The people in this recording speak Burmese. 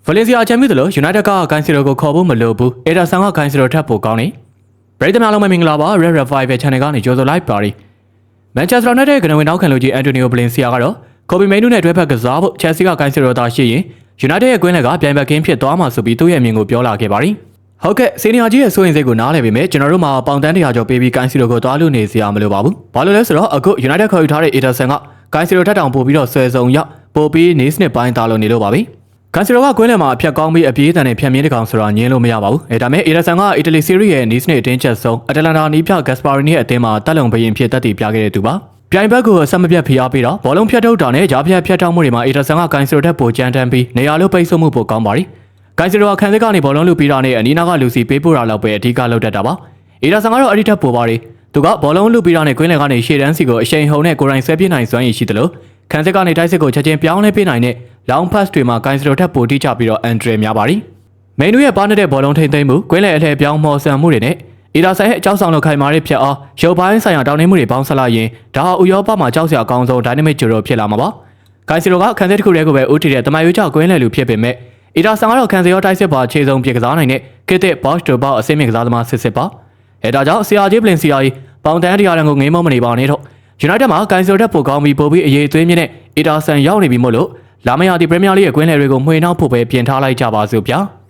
Valencia ချန်ပီယံလို့ United ကဂိုင်းစီရိုကိုခေါ်ဖို့မလိုဘူး။ Ederson ကဂိုင်းစီရိုထပ်ဖို့ကောင်းနေ။ပရိသတ်များလုံးမင်္ဂလာပါ Red Revival Channel ကနေကြိုဆိုလိုက်ပါရီ။ Manchester United ကနဝင်နောက်ခံလူကြီး Antonio Valencia ကတော့ Kobe Mainoo နဲ့တွဲဖက်ကစားဖို့ Chelsea ကဂိုင်းစီရိုသာရှိရင် United ရဲ့ကွင်းလက်ကပြိုင်ဘက်ကင်းဖြစ်သွားမှာဆိုပြီးသူ့ရဲ့အမြင်ကိုပြောလာခဲ့ပါရီ။ဟုတ်ကဲ့စီနီယာကြီးရဲ့စိုးရင်စိတ်ကိုနားလည်ပေမဲ့ကျွန်တော်တို့မှာပေါင်တန်း100ကျော်ပေးပြီးဂိုင်းစီရိုကိုသွားလို့နေစရာမလိုပါဘူး။ဘာလို့လဲဆိုတော့အခု United ခေါ်ယူထားတဲ့ Ederson ကဂိုင်းစီရိုထက်တောင်ပို့ပြီးတော့ဆွဲစုံရောက်ပို့ပြီးနေစနစ်ပိုင်းသားလို့နေလို့ပါပဲ။ဂိုင်းစီရိုကကွင်းလယ်မှာအဖြတ်ကောင်းပြီးအပြေးအတန်နဲ့ဖြတ်မြင်းတကောင်ဆိုတာညင်းလို့မရပါဘူး။ဒါပေမဲ့ Ederson ကအီတလီစီးရီးရဲ့နေစနစ်အတင်းချက်ဆုံးအတလန်တာနီးပြဂက်စပါရီနီရဲ့အသင်းမှာတက်လုံဘရင်ဖြစ်တက်တည်ပြခဲ့တဲ့သူပါ။ပြိုင်ဘက်ကိုဆက်မပြတ်ဖိအားပေးတော့ဘောလုံးဖြတ်ထုတ်တာနဲ့ကြားဖြတ်ထောက်မှုတွေမှာ Ederson ကဂိုင်းစီရိုထက်ပိုကြမ်းတမ်းပြီးနေရာလိုပိတ်ဆို့မှုပိုကောင်းပါရီ။ဂိုင်းစီရိုကခံစစ်ကနေဘောလုံးလူပြီးတာနဲ့အနီးနားကလူစီပေးပို့တာလောက်ပဲအဓိကလုပ်တတ်တာပါ။ Ederson ကတော့အဲ့ဒီထက်ပိုပါရီ။သူကဘောလုံးလူပြီးတာနဲ့ကွင်းလယ်ကနေရှေ့တန်းစီကိုအရှိန်ဟုန်နဲ့ကိုယ်တိုင်ဆွဲပြနိုင်စွမ်းရည်ရှိတယ်လို့ခံစစ်ကနေတိုက်စစ်ကိုချက်ချင်းပြောင်းလဲပေးနိုင်တဲ့ long pass တွေမှာဂိုင်းစီရိုထက်ပိုတိကျပြီးတော့ Andre များပါရီ။မိန်နူရဲ့ပါနေတဲ့ဘောလုံးထိမ့်သိမ်းမှုကွင်းလယ်အလှည့်ပြောင်းမော်ဆန်မှုတွေနဲ့ Ederson ရဲ့အကြောက်ဆောင်လို့ခိုင်မာတဲ့ဖြတ်အားရုပ်ပိုင်းဆိုင်ရာတောင်းတမှုတွေပေါင်းဆက်လိုက်ရင်ဒါဟာဥရောပမှာကြောက်စရာအကောင်းဆုံး dynamic ဂျိုရိုဖြစ်လာမှာပါ။ဂိုင်းစီရိုကခံစစ်တစ်ခုတည်းကိုပဲဦးတည်တဲ့တမိုင်ရွေးချကွင်းလယ်လူဖြစ်ပေမဲ့ Ederson ကတော့ခံစစ်ရောတိုက်စစ်ပါခြေစုံပြကစားနိုင်တဲ့ကိတစ် box to box အစိမ့်မြင့်ကစားသမားစစ်ပါ။ဒါကြောင့် CRJ Valencia ပေါင်တန်း100တန်ကိုငိမ့်မမနေပါနဲ့တော့ United မှာဂိုင်းစီရိုထက်ပိုကောင်းပြီးပိုပြီးအရေးအသွေးမြင့်တဲ့ Ederson ရောက်နေပြီမို့လို့လာမရသည့် Premier League ရဲ့ကွင်းလယ်တွေကိုမှွေနှောက်ဖို့ပဲပြင်ထားလိုက်ကြပါစို့ဗျာ။